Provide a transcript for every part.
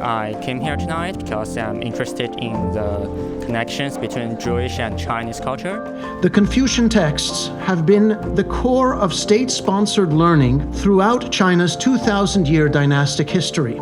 I came here tonight because I'm interested in the connections between Jewish and Chinese culture. The Confucian texts have been the core of state-sponsored learning throughout China's 2,000-year dynastic history.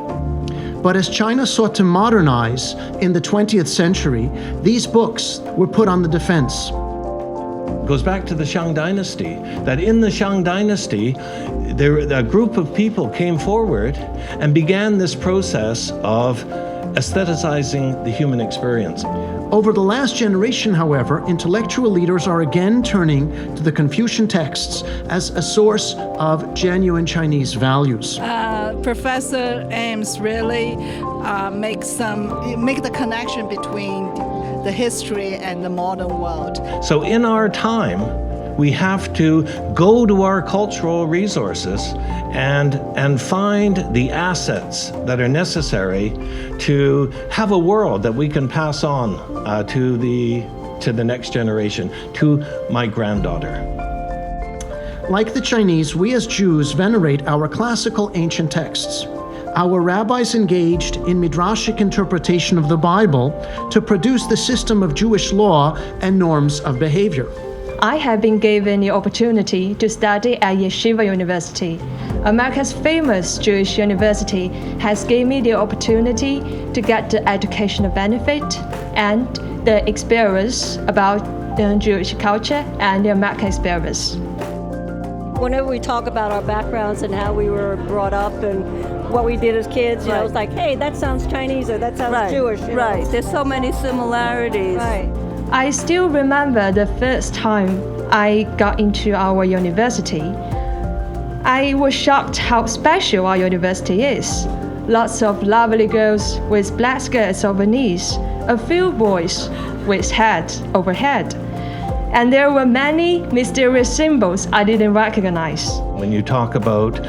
But as China sought to modernize in the 20th century, these books were put on the defense. It goes back to the Shang Dynasty, that in the Shang Dynasty, a group of people came forward and began this process of aestheticizing the human experience. Over the last generation, however, intellectual leaders are again turning to the Confucian texts as a source of genuine Chinese values. Professor Ames really make the connection between the history and the modern world. So in our time, we have to go to our cultural resources and find the assets that are necessary to have a world that we can pass on to the next generation, to my granddaughter. Like the Chinese, we as Jews venerate our classical ancient texts. Our rabbis engaged in midrashic interpretation of the Bible to produce the system of Jewish law and norms of behavior. I have been given the opportunity to study at Yeshiva University. America's famous Jewish university has given me the opportunity to get the educational benefit and the experience about the Jewish culture and the American experience. Whenever we talk about our backgrounds and how we were brought up and what we did as kids, you know, it's like, hey, that sounds Chinese or that sounds Jewish. Right, there's so many similarities. Right. I still remember the first time I got into our university. I was shocked how special our university is. Lots of lovely girls with black skirts over knees, a few boys with heads over head. And there were many mysterious symbols I didn't recognize. When you talk about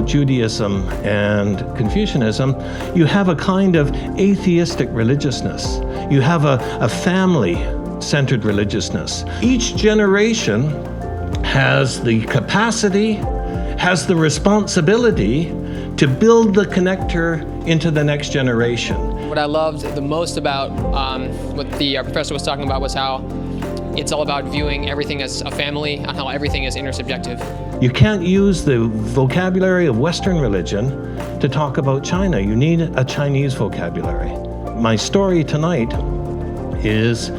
Judaism and Confucianism, you have a kind of atheistic religiousness. You have a family-centered religiousness. Each generation has the capacity, has the responsibility to build the connector into the next generation. What I loved the most about what the professor was talking about was how it's all about viewing everything as a family and how everything is intersubjective. You can't use the vocabulary of Western religion to talk about China. You need a Chinese vocabulary. My story tonight is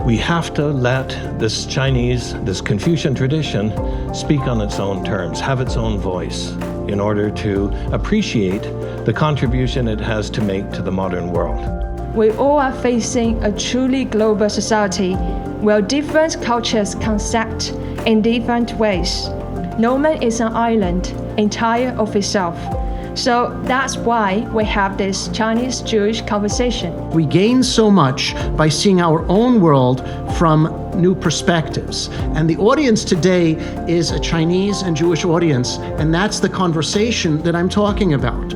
we have to let this Confucian tradition speak on its own terms, have its own voice in order to appreciate the contribution it has to make to the modern world. We all are facing a truly global society where different cultures concept in different ways. No man is an island, entire of itself. So that's why we have this Chinese-Jewish conversation. We gain so much by seeing our own world from new perspectives. And the audience today is a Chinese and Jewish audience, and that's the conversation that I'm talking about.